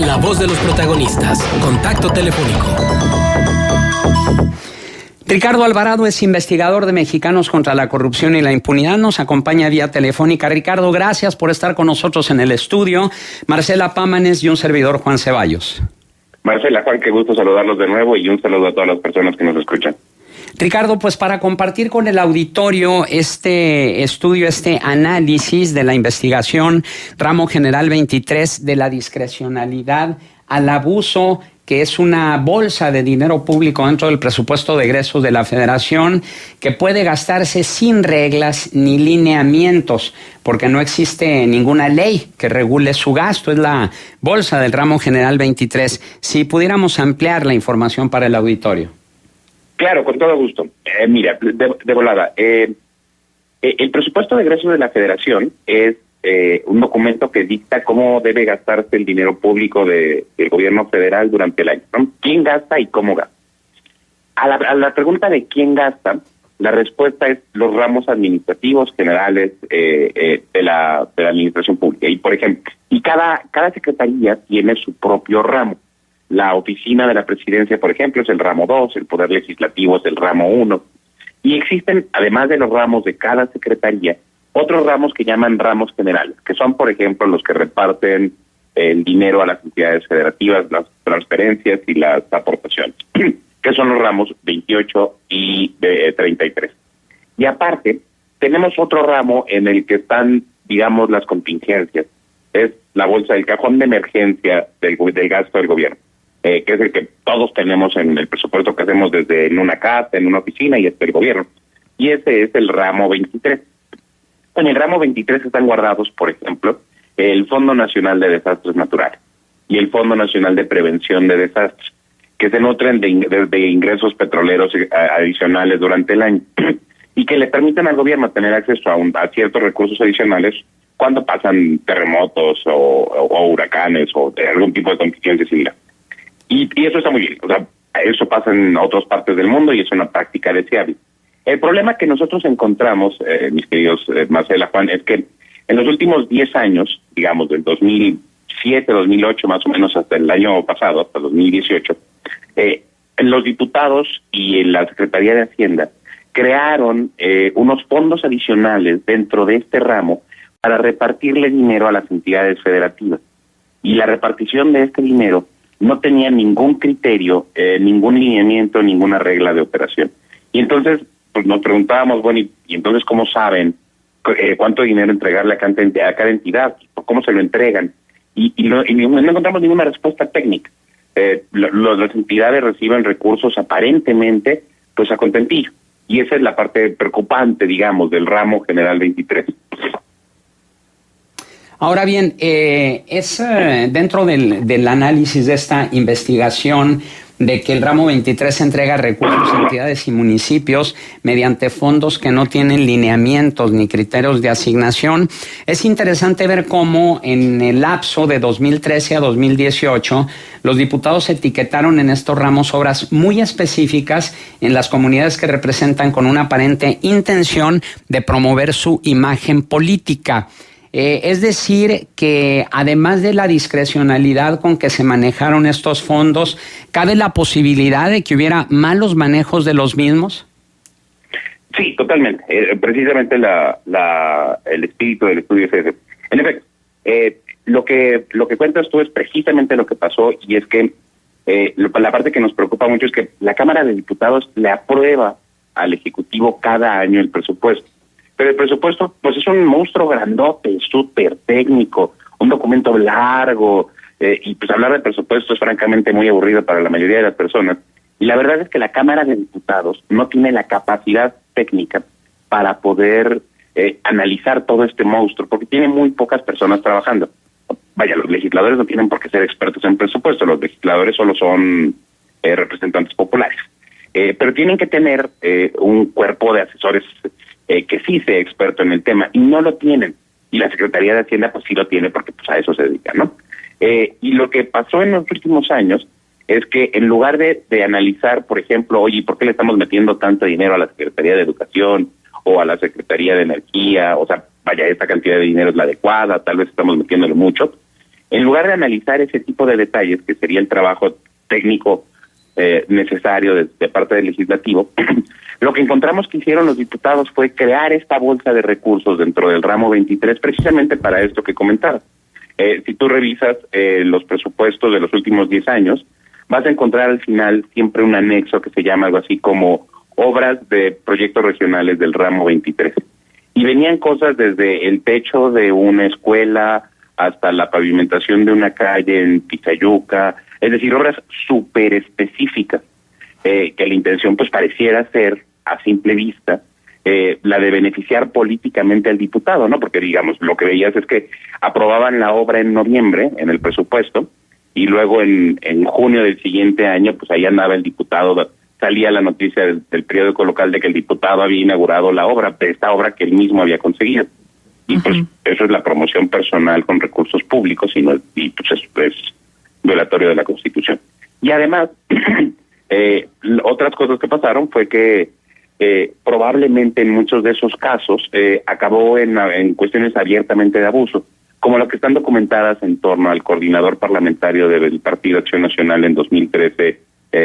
La voz de los protagonistas. Contacto telefónico. Ricardo Alvarado es investigador de Mexicanos contra la Corrupción y la Impunidad. Nos acompaña vía telefónica. Ricardo, gracias por estar con nosotros en el estudio. Marcela Pámanes y un servidor, Juan Ceballos. Marcela, Juan, qué gusto saludarlos de nuevo y un saludo a todas las personas que nos escuchan. Ricardo, pues para compartir con el auditorio este estudio, este análisis de la investigación Ramo General 23 de la discrecionalidad al abuso, que es una bolsa de dinero público dentro del presupuesto de egresos de la Federación, que puede gastarse sin reglas ni lineamientos, porque no existe ninguna ley que regule su gasto. Es la bolsa del Ramo General 23. Si pudiéramos ampliar la información para el auditorio. Claro, con todo gusto. Mira, de volada, el presupuesto de egresos de la Federación es un documento que dicta cómo debe gastarse el dinero público del gobierno federal durante el año, ¿no? ¿Quién gasta y cómo gasta? A la pregunta de quién gasta, la respuesta es los ramos administrativos generales de la administración pública. Y, por ejemplo, cada secretaría tiene su propio ramo. La oficina de la presidencia, por ejemplo, es el ramo 2, el poder legislativo es el ramo 1. Y existen, además de los ramos de cada secretaría, otros ramos que llaman ramos generales, que son, por ejemplo, los que reparten el dinero a las entidades federativas, las transferencias y las aportaciones, que son los ramos 28 y 33. Y aparte, tenemos otro ramo en el que están, digamos, las contingencias. Es la bolsa del cajón de emergencia del gasto del gobierno, que es el que todos tenemos en el presupuesto que hacemos desde en una casa, en una oficina y el gobierno. Y ese es el ramo 23. En el ramo 23 están guardados, por ejemplo, el Fondo Nacional de Desastres Naturales y el Fondo Nacional de Prevención de Desastres, que se nutren de ingresos petroleros adicionales durante el año y que le permiten al gobierno tener acceso a ciertos recursos adicionales cuando pasan terremotos o huracanes o de algún tipo de contingencia similar. Y eso está muy bien, o sea, eso pasa en otras partes del mundo y es una práctica deseable. El problema que nosotros encontramos, mis queridos Marcela, Juan, es que en los últimos 10 años, digamos, del 2007, 2008, más o menos hasta el año pasado, hasta 2018, los diputados y la Secretaría de Hacienda crearon unos fondos adicionales dentro de este ramo para repartirle dinero a las entidades federativas. Y la repartición de este dinero no tenía ningún criterio, ningún lineamiento, ninguna regla de operación. Y entonces pues nos preguntábamos, bueno, ¿y entonces cómo saben cuánto dinero entregarle a cada entidad? ¿Cómo se lo entregan? Y no encontramos ninguna respuesta técnica. Las entidades reciben recursos aparentemente pues a contentillo. Y esa es la parte preocupante, digamos, del Ramo General 23. Ahora bien, es dentro del análisis de esta investigación de que el ramo 23 entrega recursos a entidades y municipios mediante fondos que no tienen lineamientos ni criterios de asignación. Es interesante ver cómo en el lapso de 2013 a 2018 los diputados etiquetaron en estos ramos obras muy específicas en las comunidades que representan con una aparente intención de promover su imagen política. Es decir, que además de la discrecionalidad con que se manejaron estos fondos, ¿cabe la posibilidad de que hubiera malos manejos de los mismos? Sí, totalmente. Precisamente el espíritu del estudio es ese. En efecto, lo que cuentas tú es precisamente lo que pasó, y es que la parte que nos preocupa mucho es que la Cámara de Diputados le aprueba al Ejecutivo cada año el presupuesto. Pero el presupuesto, pues es un monstruo grandote, súper técnico, un documento largo, y pues hablar de presupuesto es francamente muy aburrido para la mayoría de las personas. Y la verdad es que la Cámara de Diputados no tiene la capacidad técnica para poder analizar todo este monstruo, porque tiene muy pocas personas trabajando. Vaya, los legisladores no tienen por qué ser expertos en presupuesto, los legisladores solo son representantes populares. Pero tienen que tener un cuerpo de asesores que sí sea experto en el tema, y no lo tienen. Y la Secretaría de Hacienda pues sí lo tiene, porque pues a eso se dedica, ¿no? Y lo que pasó en los últimos años es que en lugar de analizar, por ejemplo, oye, ¿por qué le estamos metiendo tanto dinero a la Secretaría de Educación o a la Secretaría de Energía? O sea, vaya, esta cantidad de dinero es la adecuada, tal vez estamos metiéndole mucho. En lugar de analizar ese tipo de detalles, que sería el trabajo técnico necesario de parte del legislativo, lo que encontramos que hicieron los diputados fue crear esta bolsa de recursos dentro del ramo 23, precisamente para esto que comentabas. Si tú revisas los presupuestos de los últimos 10 años, vas a encontrar al final siempre un anexo que se llama algo así como obras de proyectos regionales del ramo 23. Y venían cosas desde el techo de una escuela hasta la pavimentación de una calle en Tizayuca, es decir, obras súper específicas, que la intención pues pareciera ser, a simple vista, la de beneficiar políticamente al diputado, ¿no? Porque, digamos, lo que veías es que aprobaban la obra en noviembre, en el presupuesto, y luego en junio del siguiente año, pues ahí andaba el diputado, salía la noticia del periódico local de que el diputado había inaugurado la obra, esta obra que él mismo había conseguido. Y pues eso es la promoción personal con recursos públicos, y pues es violatorio de la Constitución. Y además, otras cosas que pasaron fue que probablemente en muchos de esos casos acabó en cuestiones abiertamente de abuso, como las que están documentadas en torno al coordinador parlamentario del Partido Acción Nacional en 2013,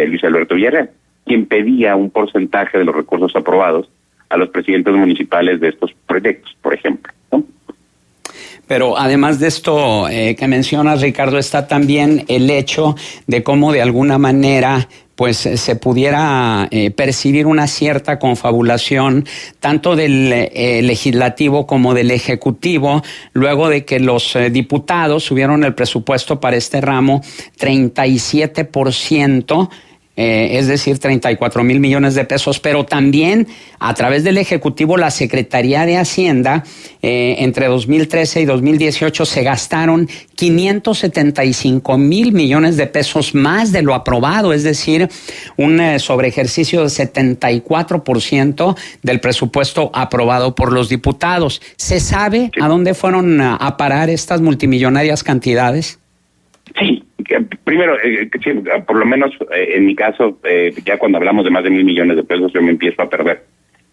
Luis Alberto Villarreal, quien pedía un porcentaje de los recursos aprobados a los presidentes municipales de estos proyectos, por ejemplo, ¿no? Pero además de esto que mencionas, Ricardo, está también el hecho de cómo de alguna manera pues se pudiera percibir una cierta confabulación tanto del legislativo como del ejecutivo, luego de que los diputados subieron el presupuesto para este ramo 37%, es decir, 34 mil millones de pesos, pero también a través del Ejecutivo, la Secretaría de Hacienda, entre 2013 y 2018 se gastaron 575 mil millones de pesos más de lo aprobado, es decir, un sobreejercicio de 74% del presupuesto aprobado por los diputados. ¿Se sabe a dónde fueron a parar estas multimillonarias cantidades? Sí. Primero, por lo menos en mi caso, ya cuando hablamos de más de 1,000 millones de pesos, yo me empiezo a perder.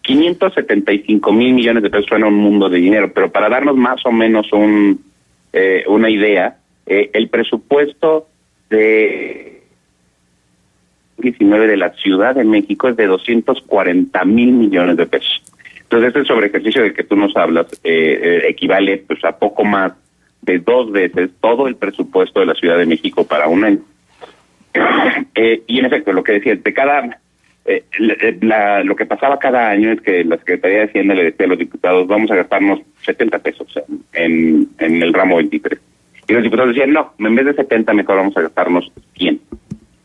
575 mil millones de pesos suena un mundo de dinero, pero para darnos más o menos una idea, el presupuesto de 19 de la Ciudad de México es de 240 mil millones de pesos. Entonces, este sobreejercicio del que tú nos hablas equivale pues a poco más de 2 veces todo el presupuesto de la Ciudad de México para un año. Y en efecto, lo que decía, de cada lo que pasaba cada año es que la Secretaría de Hacienda le decía a los diputados, vamos a gastarnos 70 pesos en el ramo 23. Y los diputados decían, no, en vez de 70 mejor vamos a gastarnos 100.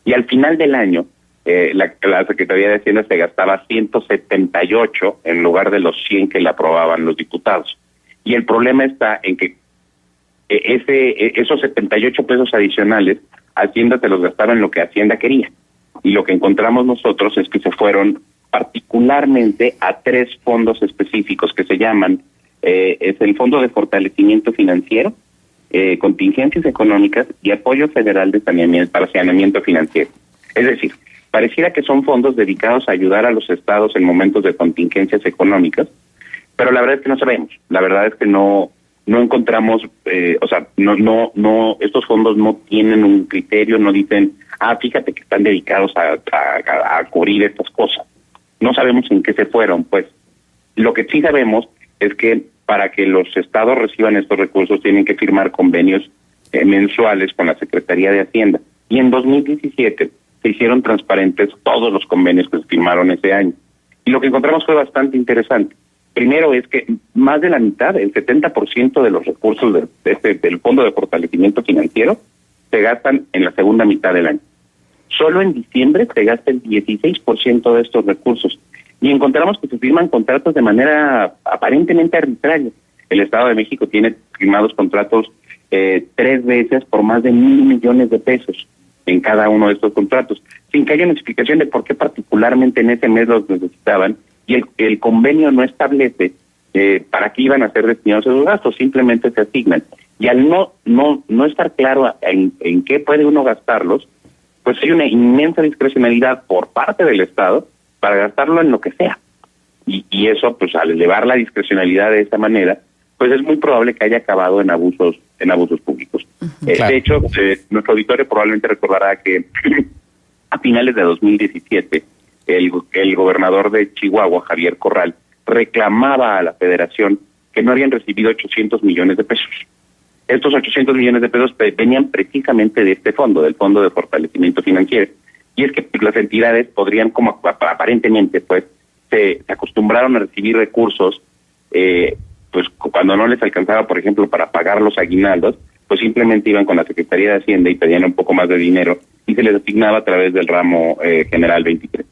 Y al final del año, la Secretaría de Hacienda se gastaba 178 en lugar de los 100 que le aprobaban los diputados. Y el problema está en que esos 78 pesos adicionales, Hacienda te los gastaba en lo que Hacienda quería. Y lo que encontramos nosotros es que se fueron particularmente a 3 fondos específicos que se llaman, es el Fondo de Fortalecimiento Financiero, Contingencias Económicas y Apoyo Federal de para Saneamiento Financiero. Es decir, pareciera que son fondos dedicados a ayudar a los estados en momentos de contingencias económicas, pero la verdad es que no sabemos. La verdad es que no encontramos, estos fondos no tienen un criterio, no dicen, fíjate que están dedicados a cubrir estas cosas. No sabemos en qué se fueron, pues. Lo que sí sabemos es que para que los estados reciban estos recursos tienen que firmar convenios mensuales con la Secretaría de Hacienda. Y en 2017 se hicieron transparentes todos los convenios que se firmaron ese año. Y lo que encontramos fue bastante interesante. Primero es que más de la mitad, el 70% de los recursos del Fondo de Fortalecimiento Financiero se gastan en la segunda mitad del año. Solo en diciembre se gasta el 16% de estos recursos. Y encontramos que se firman contratos de manera aparentemente arbitraria. El Estado de México tiene firmados contratos 3 veces por más de 1,000 millones de pesos en cada uno de estos contratos, sin que haya una explicación de por qué particularmente en ese mes los necesitaban. Y el convenio no establece para qué iban a ser destinados esos gastos, simplemente se asignan. Y al no estar claro en qué puede uno gastarlos, pues hay una inmensa discrecionalidad por parte del Estado para gastarlo en lo que sea. Y eso, pues al elevar la discrecionalidad de esta manera, pues es muy probable que haya acabado en abusos en abusos públicos. Claro. De hecho, nuestro auditorio probablemente recordará que a finales de 2017, el gobernador de Chihuahua, Javier Corral, reclamaba a la Federación que no habían recibido 800 millones de pesos. Estos 800 millones de pesos venían precisamente de este fondo, del Fondo de Fortalecimiento Financiero. Y es que las entidades podrían, como aparentemente, pues, se acostumbraron a recibir recursos, pues cuando no les alcanzaba, por ejemplo, para pagar los aguinaldos, pues simplemente iban con la Secretaría de Hacienda y pedían un poco más de dinero y se les asignaba a través del ramo general 23.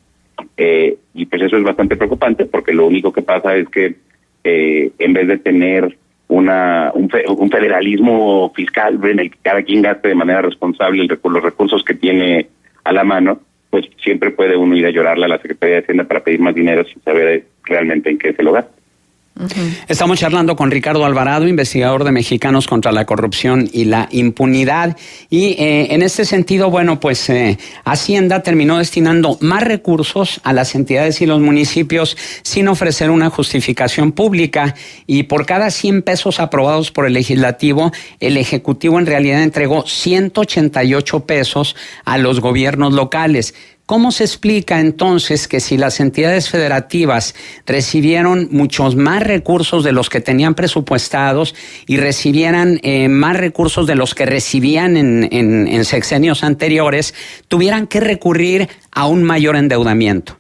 Y pues eso es bastante preocupante porque lo único que pasa es que en vez de tener un federalismo fiscal en el que cada quien gaste de manera responsable los recursos que tiene a la mano, pues siempre puede uno ir a llorarle a la Secretaría de Hacienda para pedir más dinero sin saber realmente en qué se lo gasta. Estamos charlando con Ricardo Alvarado, investigador de Mexicanos contra la Corrupción y la Impunidad. Y en este sentido, bueno, pues Hacienda terminó destinando más recursos a las entidades y los municipios sin ofrecer una justificación pública. Y por cada 100 pesos aprobados por el Legislativo, el Ejecutivo en realidad entregó 188 pesos a los gobiernos locales. ¿Cómo se explica entonces que si las entidades federativas recibieron muchos más recursos de los que tenían presupuestados y recibieran más recursos de los que recibían en sexenios anteriores, tuvieran que recurrir a un mayor endeudamiento?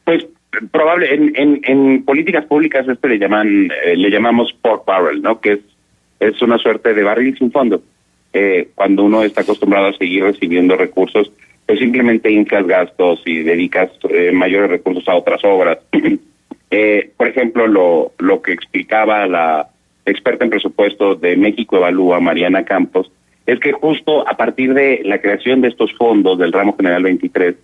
Pues probable, en políticas públicas le llamamos pork barrel, ¿no? Que es una suerte de barril sin fondo. Cuando uno está acostumbrado a seguir recibiendo recursos, pues simplemente inflas gastos y dedicas mayores recursos a otras obras. Por ejemplo, lo que explicaba la experta en presupuestos de México Evalúa, Mariana Campos, es que justo a partir de la creación de estos fondos del ramo general 23,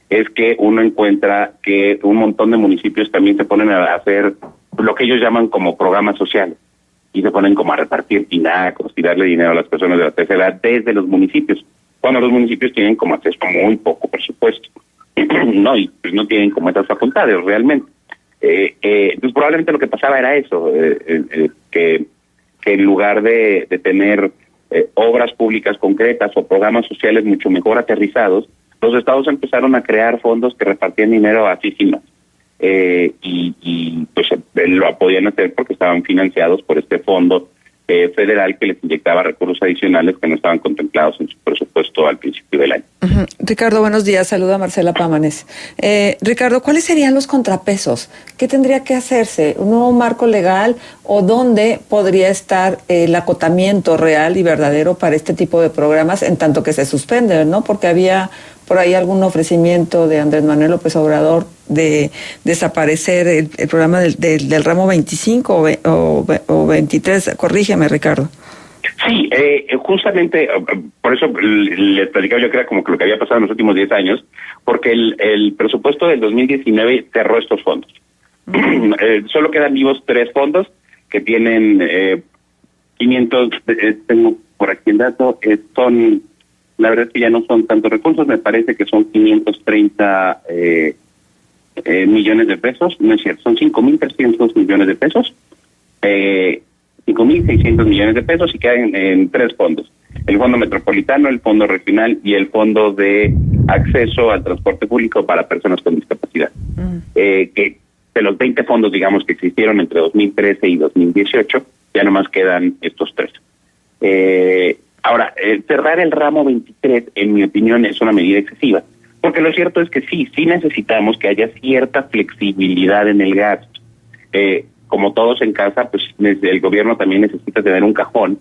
es que uno encuentra que un montón de municipios también se ponen a hacer lo que ellos llaman como programas sociales, y se ponen como a repartir tinacos y darle dinero a las personas de la tercera edad desde los municipios, cuando los municipios tienen como acceso a muy poco presupuesto, no, y pues no tienen como esas facultades realmente. Pues probablemente lo que pasaba era eso, que en lugar de tener obras públicas concretas o programas sociales mucho mejor aterrizados, los estados empezaron a crear fondos que repartían dinero así sin más. Y pues lo podían hacer porque estaban financiados por este fondo federal que les inyectaba recursos adicionales que no estaban contemplados en su presupuesto al principio del año. Ricardo, buenos días. Saluda a Marcela Pámanes. Ricardo, ¿cuáles serían los contrapesos? ¿Qué tendría que hacerse? ¿Un nuevo marco legal o dónde podría estar el acotamiento real y verdadero para este tipo de programas en tanto que se suspenden, ¿no? Porque había por ahí algún ofrecimiento de Andrés Manuel López Obrador de desaparecer el programa del ramo 25 o 23. Corrígeme, Ricardo. Sí, justamente por eso les platicaba yo que era como que lo que había pasado en los últimos 10 años, porque el presupuesto del 2019 cerró estos fondos. Solo quedan vivos 3 fondos que tienen 500, tengo por aquí el dato, la verdad es que ya no son tantos recursos, me parece que son 530 millones de pesos, no es cierto, son 5.300 millones de pesos, 5.600 millones de pesos y quedan en 3 fondos. El Fondo Metropolitano, el Fondo Regional y el Fondo de Acceso al Transporte Público para Personas con Discapacidad. Que de los 20 fondos, digamos, que existieron entre 2013 y 2018, ya nomás quedan estos 3. Ahora, cerrar el ramo 23, en mi opinión, es una medida excesiva, porque lo cierto es que sí necesitamos que haya cierta flexibilidad en el gasto. Como todos en casa, pues el gobierno también necesita tener un cajón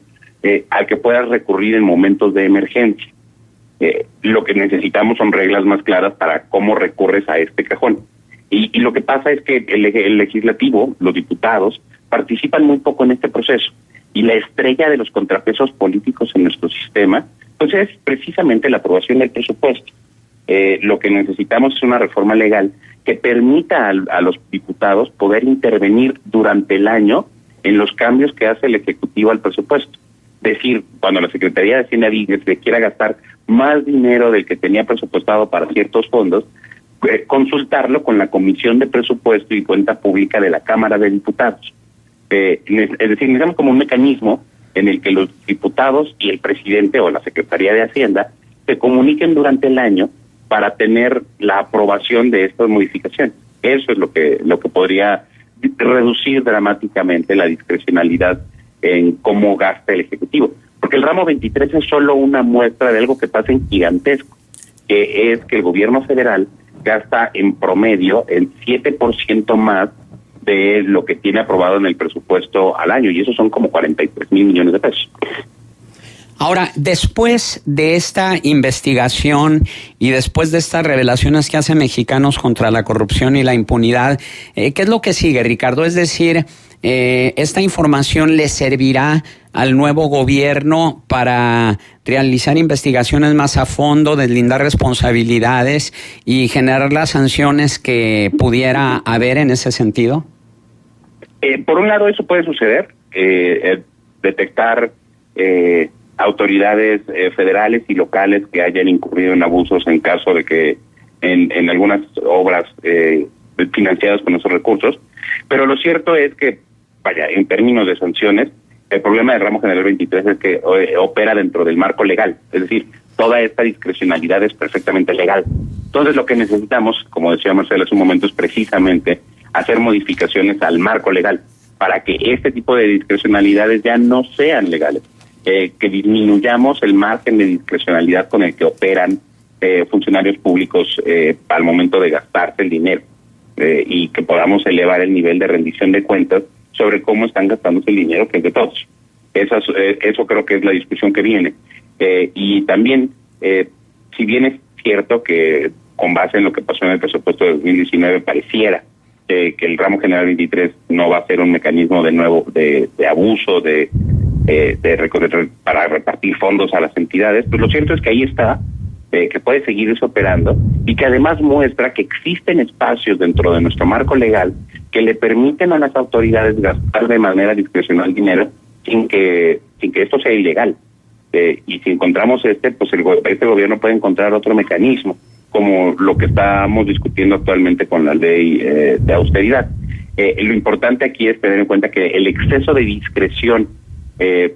al que puedas recurrir en momentos de emergencia. Lo que necesitamos son reglas más claras para cómo recurres a este cajón. Y lo que pasa es que el legislativo, los diputados, participan muy poco en este proceso. Y la estrella de los contrapesos políticos en nuestro sistema, pues es precisamente la aprobación del presupuesto. Lo que necesitamos es una reforma legal que permita a los diputados poder intervenir durante el año en los cambios que hace el Ejecutivo al presupuesto. Es decir, cuando la Secretaría de Hacienda quiera gastar más dinero del que tenía presupuestado para ciertos fondos, consultarlo con la Comisión de Presupuesto y Cuenta Pública de la Cámara de Diputados. Es decir, necesitamos como un mecanismo en el que los diputados y el presidente o la Secretaría de Hacienda se comuniquen durante el año para tener la aprobación de estas modificaciones. Eso es lo que podría reducir dramáticamente la discrecionalidad en cómo gasta el Ejecutivo. Porque el ramo 23 es solo una muestra de algo que pasa en gigantesco, que es que el gobierno federal gasta en promedio el 7% más de lo que tiene aprobado en el presupuesto al año, y eso son como 43,000 millones de pesos. Ahora, después de esta investigación y después de estas revelaciones que hace Mexicanos contra la corrupción y la impunidad, ¿qué es lo que sigue, Ricardo? Es decir, ¿esta información le servirá al nuevo gobierno para realizar investigaciones más a fondo, deslindar responsabilidades y generar las sanciones que pudiera haber en ese sentido? Por un lado, eso puede suceder, detectar autoridades federales y locales que hayan incurrido en abusos en caso de que en algunas obras financiadas con esos recursos. Pero lo cierto es que, en términos de sanciones, el problema del ramo general 23 es que opera dentro del marco legal, es decir, toda esta discrecionalidad es perfectamente legal. Entonces lo que necesitamos, como decía Marcela hace un momento, es precisamente hacer modificaciones al marco legal para que este tipo de discrecionalidades ya no sean legales, que disminuyamos el margen de discrecionalidad con el que operan funcionarios públicos al momento de gastarse el dinero, y que podamos elevar el nivel de rendición de cuentas sobre cómo están gastándose el dinero, que es de todos. Eso creo que es la discusión que viene. Y también, si bien es cierto que con base en lo que pasó en el presupuesto de 2019 pareciera que el ramo general 23 no va a ser un mecanismo de nuevo de abuso para repartir fondos a las entidades, pues lo cierto es que ahí está, que puede seguirse operando y que además muestra que existen espacios dentro de nuestro marco legal que le permiten a las autoridades gastar de manera discrecional dinero sin que esto sea ilegal. Y si encontramos pues este gobierno puede encontrar otro mecanismo, como lo que estamos discutiendo actualmente con la ley de austeridad. Lo importante aquí es tener en cuenta que el exceso de discreción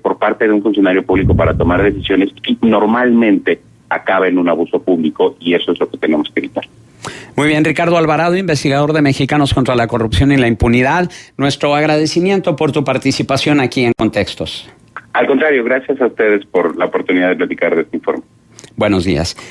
por parte de un funcionario público para tomar decisiones normalmente acaba en un abuso público, y eso es lo que tenemos que evitar. Muy bien, Ricardo Alvarado, investigador de Mexicanos contra la Corrupción y la Impunidad. Nuestro agradecimiento por tu participación aquí en Contextos. Al contrario, gracias a ustedes por la oportunidad de platicar de este informe. Buenos días.